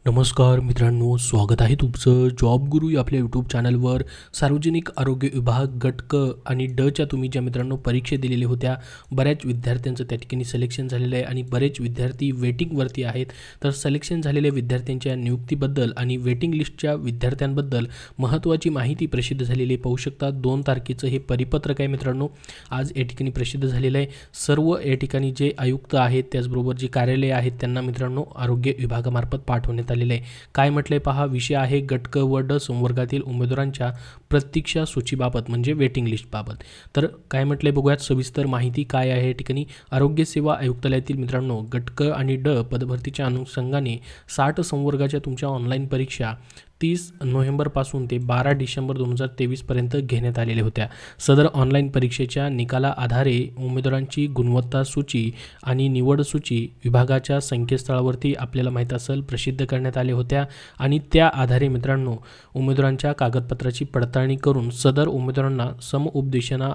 नमस्कार मित्रांनो, स्वागत आहे तुमचं जॉब गुरु या आपल्या यूट्यूब चॅनलवर. सार्वजनिक आरोग्य विभाग गट क आणि ड च्या तुम्ही ज्या मित्रांनो परीक्षा दिलेल्या होत्या, बऱ्याच विद्यार्थ्यांचं त्या ठिकाणी सिलेक्शन झालेलं आहे आणि बरेच विद्यार्थी वेटिंगवरती आहेत. तर सिलेक्शन झालेल्या विद्यार्थ्यांच्या नियुक्तीबद्दल आणि वेटिंग लिस्टच्या विद्यार्थ्यांबद्दल महत्त्वाची माहिती प्रसिद्ध झालेली पाहू शकता. 2 तारखेचं हे परिपत्रक आहे मित्रांनो, आज या ठिकाणी प्रसिद्ध झालेलं आहे. सर्व या ठिकाणी जे आयुक्त आहेत त्याचबरोबर जे कार्यालय आहेत त्यांना मित्रांनो आरोग्य विभागामार्फत पाठवण्यात आलेले आहे. काय म्हटलंय पहा, विषय आहे गट क व ड संवर्गातील उमेदवारांच्या प्रतीक्षा सूचीबाबत म्हणजे वेटिंग लिस्टबाबत. तर काय म्हटलंय बघूयात सविस्तर माहिती काय आहे. या ठिकाणी आरोग्य सेवा आयुक्तालयातील मित्रांनो गट क आणि ड पदभरतीच्या अनुषंगाने 60 संवर्गाच्या तुमच्या ऑनलाईन परीक्षा 30 नोव्हेंबरपासून ते 12 डिसेंबर 2023 पर्यंत घेण्यात आलेल्या होत्या. सदर ऑनलाईन परीक्षेच्या निकाला आधारे उमेदवारांची गुणवत्ता सूची आणि निवड सूची विभागाच्या संकेतस्थळावरती आपल्याला माहीत असेल प्रसिद्ध करण्यात आल्या होत्या आणि त्या आधारे मित्रांनो उमेदवारांच्या कागदपत्राची पडताळणी करून सदर उमेदवारांना समउपदेशना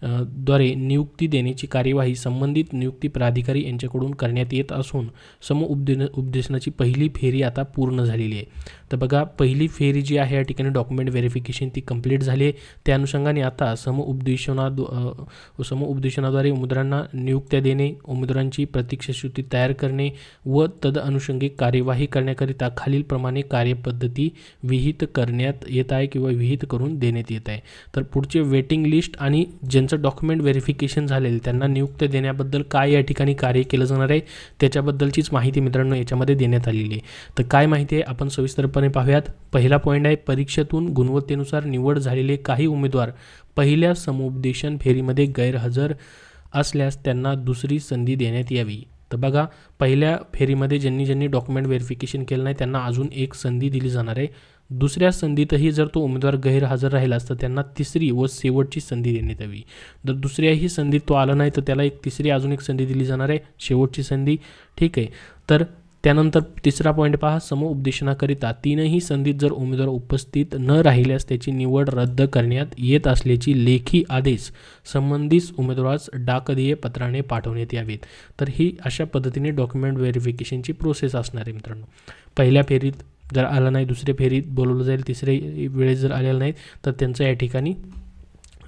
द्वारे नियुक्ती देण्याची कार्यवाही संबंधित नियुक्ती प्राधिकारी यांच्याकडून करण्यात येत असून उपदेशनाची पहिली फेरी आता पूर्ण झालेली आहे. तर बघा, पहिली फेरी जी आहे या ठिकाणी डॉक्युमेंट व्हेरिफिकेशन ती कंप्लीट झाली आहे. त्या अनुषंगाने आता समउपदेशनाद्वारे उमेदवारांना नियुक्त्या देणे, उमेदवारांची प्रतीक्षासूची तयार करणे व तदअनुषंगिक कार्यवाही करण्याकरिता खालीलप्रमाणे कार्यपद्धती विहित करण्यात येत आहे किंवा विहित करून देण्यात येत आहे. तर पुढचे वेटिंग लिस्ट आणि ज्यांचं डॉक्युमेंट व्हेरिफिकेशन झालेलं त्यांना नियुक्त्या देण्याबद्दल काय या ठिकाणी कार्य केलं जाणार आहे त्याच्याबद्दलचीच माहिती मित्रांनो याच्यामध्ये देण्यात आलेली आहे. तर काय माहिती आहे आपण सविस्तरपणे पाहूयात. पहिला पॉईंट आहे, परीक्षेतून गुणवत्तेनुसार निवड झालेले काही उमेदवार पहिल्या समुपदेशन फेरीमध्ये गैरहजर असल्यास त्यांना दुसरी संधी देण्यात यावी. तर बघा, पहिल्या फेरीमध्ये ज्यांनी डॉक्युमेंट व्हेरिफिकेशन केलं नाही त्यांना अजून एक संधी दिली जाणार आहे. दुसऱ्या संधीतही जर तो उमेदवार गैरहजर राहिलास तर त्यांना तिसरी व शेवटची संधी देण्यात यावी. जर दुसऱ्याही संधीत तो आला नाही तर त्याला अजून एक संधी दिली जाणार आहे, शेवटची संधी. ठीक आहे. तर त्यानंतर तिसरा पॉईंट पहा, समउपदेशनाकरिता 3ही संधीत जर उमेदवार उपस्थित न राहिल्यास त्याची निवड रद्द करण्यात येत असल्याची लेखी आदेश संबंधित उमेदवारास डाकदेय पत्राने पाठवण्यात यावेत. तर ही अशा पद्धतीने डॉक्युमेंट व्हेरिफिकेशनची प्रोसेस असणार आहे मित्रांनो. पहिल्या फेरीत जर आला नाही दुसऱ्या फेरीत बोलवलं जाईल, तिसऱ्या वेळेस जर आलेलं नाही तर त्यांचं या ठिकाणी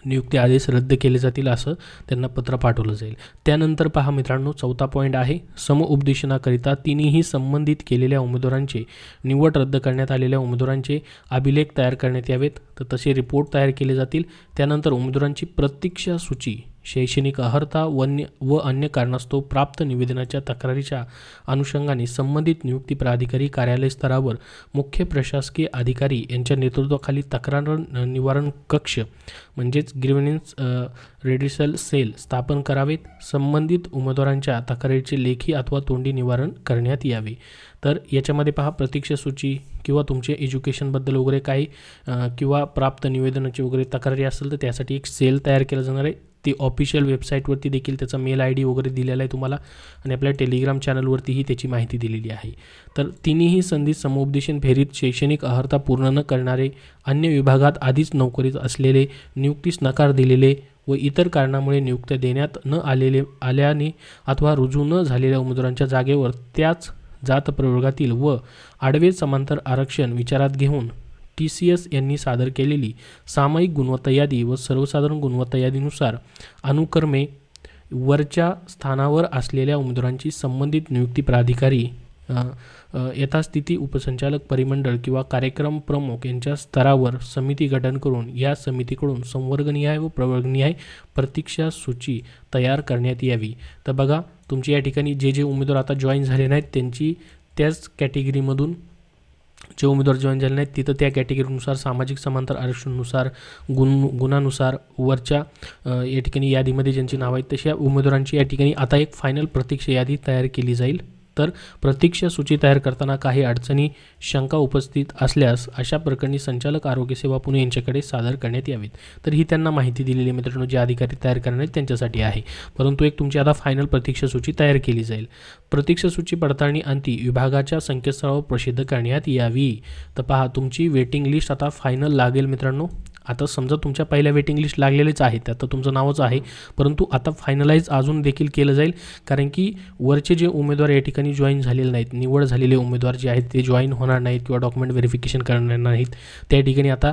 नियुक्ती आदेश रद्द केले जातील असं त्यांना पत्र पाठवलं जाईल. त्यानंतर पहा मित्रांनो, चौथा पॉईंट आहे, समउपदेशनाकरिता 3ही संबंधित केलेल्या उमेदवारांचे निवड रद्द करण्यात आलेल्या उमेदवारांचे अभिलेख तयार करण्यात यावेत. तर तसे रिपोर्ट तयार केले जातील. त्यानंतर उमेदवारांची प्रतीक्षा सूची, शैक्षणिक अर्हता व अन्य कारणास्तव प्राप्त निवेदनाच्या तक्रारीच्या अनुषंगाने संबंधित नियुक्ती प्राधिकारी कार्यालय स्तरावर मुख्य प्रशासकीय अधिकारी यांच्या नेतृत्वाखाली तक्रार निवारण कक्ष म्हणजेच ग्रीव्हन्स रेडिसल सेल स्थापन करावेत. संबंधित उमेदवारांच्या तक्रारीचे लेखी अथवा तोंडी निवारण करण्यात यावे. तर याच्यामध्ये पहा, प्रतीक्षा सूची किंवा तुमचे एज्युकेशनबद्दल वगैरे काही किंवा प्राप्त निवेदनाची वगैरे तक्रारी असेल तर त्यासाठी एक सेल तयार केला जाणार आहे. ती ऑफिशियल वेबसाईटवरती देखील त्याचा मेल ID वगैरे दिलेला आहे तुम्हाला आणि आपल्या टेलिग्राम चॅनलवरतीही त्याची माहिती दिलेली आहे. तर 3ही संधी समउपदेशन फेरीत शैक्षणिक अर्हता पूर्ण न करणारे, अन्य विभागात आधीच नोकरीत असलेले, नियुक्तीस नकार दिलेले व इतर कारणामुळे नियुक्त्या देण्यात न आल्याने अथवा रुजू न झालेल्या उमेदवारांच्या जागेवर त्याच जात प्रवर्गातील व आडवे समांतर आरक्षण विचारात घेऊन TCS यांनी सादर केलेली सामायिक गुणवत्ता यादी व सर्वसाधारण गुणवत्ता यादीनुसार अनुक्रमे वरच्या स्थानावर असलेल्या उमेदवारांची संबंधित नियुक्ती प्राधिकारी, यथास्थिती उपसंचालक परिमंडळ किंवा कार्यक्रम प्रमुख यांच्या स्तरावर समिती गठन करून या समितीकडून संवर्गनिहाय व प्रवर्गनिहाय प्रतीक्षा सूची तयार करण्यात यावी. तर बघा, तुमची या ठिकाणी जे उमेदवार आता जॉईन झाले नाहीत त्यांची त्याच कॅटेगरीमधून जे उमेदवार जॉईन झाले नाहीत तिथं त्या कॅटेगरीनुसार सामाजिक समांतर आरक्षणानुसार गुणानुसार वरच्या या ठिकाणी यादीमध्ये ज्यांची नाव आहेत तशा उमेदवारांची या ठिकाणी आता एक फायनल प्रतीक्षा यादी तयार केली जाईल. तर प्रतीक्षा सूची तयार करताना काही अडचणी शंका उपस्थित असल्यास अशा प्रकरणी संचालक आरोग्य सेवा पुणे यांच्याकडे सादर करण्यात यावीत. तर ही त्यांना माहिती दिलेली मित्रांनो जे अधिकारी तयार करणार आहेत त्यांच्यासाठी आहे. परंतु एक तुमची आता फायनल प्रतीक्षा सूची तयार केली जाईल. प्रतीक्षा सूची पडताळणी अंती विभागाच्या संकेतस्थळावर प्रसिद्ध करण्यात यावी. तर पहा, तुमची वेटिंग लिस्ट आता फायनल लागेल मित्रांनो आता समजा तुमच्या पहिल्या वेटिंग लिस्ट लागलेलेच आहे, त्यात तुमचं नावच आहे, परंतु आता फायनलाइज अजून देखील केलं जाईल, कारण की वरचे जे उमेदवार या ठिकाणी जॉईन झालेले नाहीत, निवड झालेले उमेदवार जे आहेत ते जॉईन होणार नाहीत किंवा डॉक्युमेंट व्हेरिफिकेशन करणार नाहीत, त्या ठिकाणी आता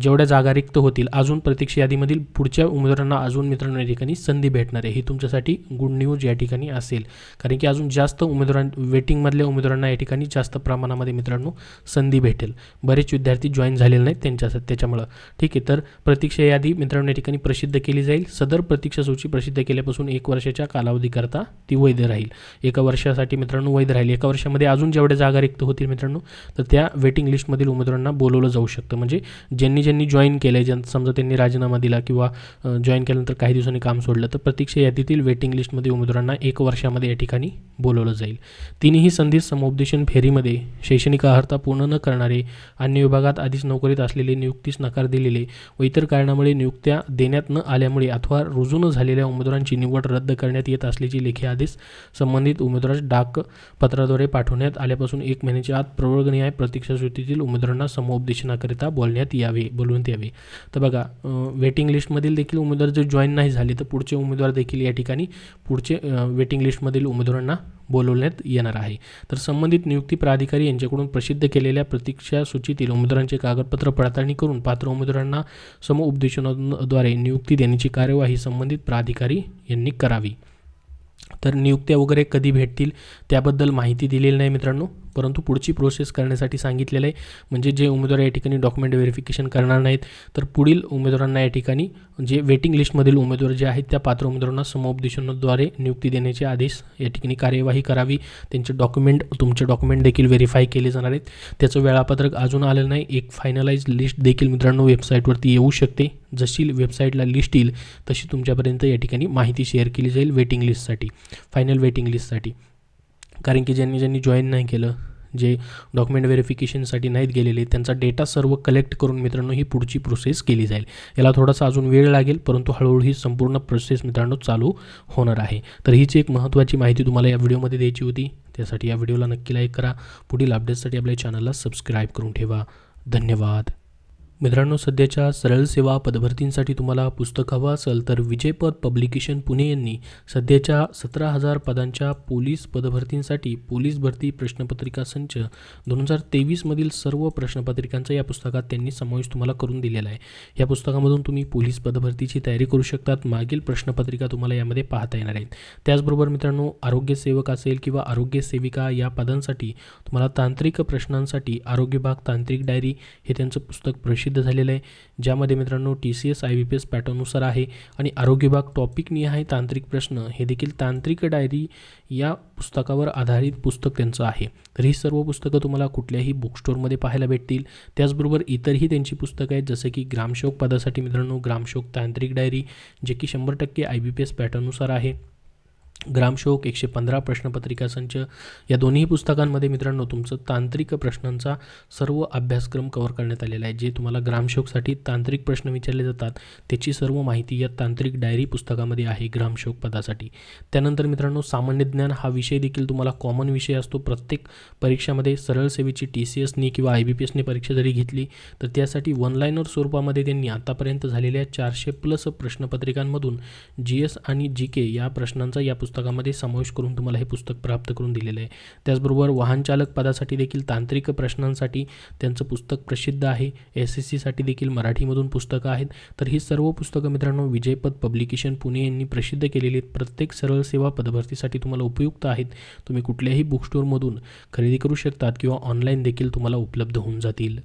जेवढ्या जागा रिक्त होतील अजून प्रतीक्षा यादीमधील पुढच्या उमेदवारांना अजून मित्रांनो या ठिकाणी संधी भेटणार आहे. ही तुमच्यासाठी गुड न्यूज या ठिकाणी असेल, कारण की अजून जास्त वेटिंगमधल्या उमेदवारांना या ठिकाणी जास्त प्रमाणामध्ये मित्रांनो संधी भेटेल. बरेच विद्यार्थी जॉईन झालेले नाहीत त्याच्यामुळं. ठीक आहे, तर प्रतीक्षा यादी मित्रांनो या ठिकाणी प्रसिद्ध केली जाईल. सदर प्रतीक्षा सूची प्रसिद्ध केल्यापासून 1 वर्षाच्या कालावधीकरता ती वैध राहील. 1 वर्षासाठी मित्रांनो वैध राहील. 1 वर्षामध्ये अजून जेवढ्या जागा रिक्त होतील मित्रांनो, तर त्या वेटिंग लिस्टमधील उमेदवारांना बोलवलं जाऊ शकतं. म्हणजे ज्यांनी जॉईन केलं आहे, समजा त्यांनी राजीनामा दिला किंवा जॉईन केल्यानंतर काही दिवसांनी काम सोडलं, तर प्रतीक्षा यादीतील वेटिंग लिस्टमध्ये उमेदवारांना 1 वर्षामध्ये या ठिकाणी बोलवलं जाईल. तिन्ही संधी समुपदेशन फेरीमध्ये शैक्षणिक अर्हता पूर्ण न करणारे, अन्य विभागात आधीच नोकरीत असलेले, नियुक्तीस नकार दिलेले व इतर कारणामुळे नियुक्त्या देण्यात न आल्यामुळे अथवा रुजू न झालेल्या उमेदवारांची निवड रद्द करण्यात येत असल्याची लेखी आदेश संबंधित उमेदवारास डाक पत्राद्वारे पाठवण्यात आल्यापासून 1 महिन्याच्या आत प्रवर्गनिहाय प्रतीक्षा सूचीतील उमेदवारांना समुपदेशनाकरिता बोलवण्यात यावे. तर बघा, वेटिंग लिस्टमधील देखील उमेदवार जर जॉईन नाही झाले तर पुढचे उमेदवार देखील या ठिकाणी पुढचे वेटिंग लिस्टमधील उमेदवारांना बोलवण्यात येणार आहे. तर संबंधित नियुक्ती प्राधिकारी यांच्याकडून प्रसिद्ध केलेल्या प्रतीक्षा सूचीतील उमेदवारांचे कागदपत्र पडताळणी करून पात्र उमेदवारांना समुपदेशनाद्वारे नियुक्ती देण्याची कार्यवाही संबंधित प्राधिकारी यांनी करावी. तर नियुक्त्या वगैरे कधी भेटतील त्याबद्दल माहिती दिलेली नाही मित्रांनो, परंतु पुढची प्रोसेस करण्यासाठी सांगितलेलं आहे. म्हणजे जे उमेदवार या ठिकाणी डॉक्युमेंट व्हेरिफिकेशन करणार नाहीत, तर पुढील उमेदवारांना या ठिकाणी जे वेटिंग लिस्टमधील उमेदवार जे आहेत त्या पात्र उमेदवारांना समुपदेशनाद्वारे नियुक्ती देण्याचे आदेश या ठिकाणी कार्यवाही करावी. तुमचे डॉक्युमेंट देखील व्हेरीफाय केले जाणार आहेत. त्याचं वेळापत्रक अजून आलेलं नाही. एक फायनलाइज लिस्ट देखील मित्रांनो वेबसाईटवरती येऊ शकते. जशी वेबसाईटला लिस्ट येईल तशी तुमच्यापर्यंत या ठिकाणी माहिती शेअर केली जाईल वेटिंग लिस्टसाठी, फायनल वेटिंग लिस्टसाठी. कारण की ज्यांनी जॉईन नाही केलं, जे डॉक्युमेंट व्हेरिफिकेशनसाठी नाहीत गेलेले, त्यांचा डेटा सर्व कलेक्ट करून मित्रांनो ही पुढची प्रोसेस केली जाईल. याला थोडासा अजून वेळ लागेल, परंतु हळूहळू ही संपूर्ण प्रोसेस मित्रांनो चालू होणार आहे. तर हीच एक महत्त्वाची माहिती तुम्हाला या व्हिडिओमध्ये द्यायची होती. त्यासाठी या व्हिडिओला नक्की लाईक करा. पुढील अपडेट्ससाठी आपल्या चॅनलला सबस्क्राईब करून ठेवा. धन्यवाद. मित्रांनो, सध्याच्या सरळ सेवा पदभरतींसाठी तुम्हाला पुस्तक हवं असेल तर विजयपद पब्लिकेशन पुणे यांनी सध्याच्या 17,000 पदांच्या पोलीस पदभरतींसाठी पोलीस भरती प्रश्नपत्रिका संच 2023मधील सर्व प्रश्नपत्रिकांचा या पुस्तकात त्यांनी समावेश तुम्हाला करून दिलेला आहे. या पुस्तकामधून तुम्ही पोलीस पदभरतीची तयारी करू शकतात. मागील प्रश्नपत्रिका तुम्हाला यामध्ये पाहता येणार आहेत. त्याचबरोबर मित्रांनो, आरोग्यसेवक असेल किंवा आरोग्य सेविका या पदांसाठी तुम्हाला तांत्रिक प्रश्नांसाठी आरोग्य विभाग तांत्रिक डायरी हे त्यांचं पुस्तक प्रसिद्ध झालेलं आहे, ज्यामध्ये मित्रांनो TCS IBPS पॅटर्ननुसार आहे आणि आरोग्य विभाग टॉपिक निहाय तांत्रिक प्रश्न हे देखील तांत्रिक डायरी या पुस्तकावर आधारित पुस्तक त्यांचं आहे. तर ही सर्व पुस्तकं तुम्हाला कुठल्याही बुक स्टोअरमध्ये पाहायला भेटतील. त्याचबरोबर इतरही त्यांची पुस्तकं आहेत, जसं की ग्रामसेवक पदासाठी मित्रांनो ग्रामसेवक तांत्रिक डायरी जे की 100% IBPS पॅटर्ननुसार आहे. ग्रामसेवक 115 प्रश्नपत्रिका संच या दोन्ही पुस्तकांमध्ये मित्रांनो तुमचं तांत्रिक प्रश्नांचा सर्व अभ्यासक्रम कव्हर करण्यात आलेला आहे. जे तुम्हाला ग्रामसेवकसाठी तांत्रिक प्रश्न विचारले जातात त्याची सर्व माहिती या तांत्रिक डायरी पुस्तकामध्ये आहे ग्रामसेवक पदासाठी. त्यानंतर मित्रांनो, सामान्य ज्ञान हा विषय देखील तुम्हाला कॉमन विषय असतो प्रत्येक परीक्षामध्ये. सरळ सेवेची TCSनी किंवा IBPSने परीक्षा जरी घेतली तर त्यासाठी वन लाईनर स्वरूपामध्ये त्यांनी आतापर्यंत झालेल्या 400+ प्रश्नपत्रिकांमधून GS आणि GK या प्रश्नांचा या पुस्तकामध्ये समावेश करून तुम्हाला हे पुस्तक प्राप्त करून दिलेलं आहे. त्याचबरोबर वाहन चालक पदासाठी देखील तांत्रिक प्रश्नांसाठी त्यांचं पुस्तक प्रसिद्ध आहे. SSC साठी देखील मराठीमधून पुस्तकं आहेत. तर ही सर्व पुस्तकं मित्रांनो विजयपद पब्लिकेशन पुणे यांनी प्रसिद्ध केलेली आहेत. प्रत्येक सरळ सेवा पदभरतीसाठी तुम्हाला उपयुक्त आहेत. तुम्ही कुठल्याही बुक स्टोअरमधून खरेदी करू शकतात किंवा ऑनलाईन देखील तुम्हाला उपलब्ध होऊन जातील.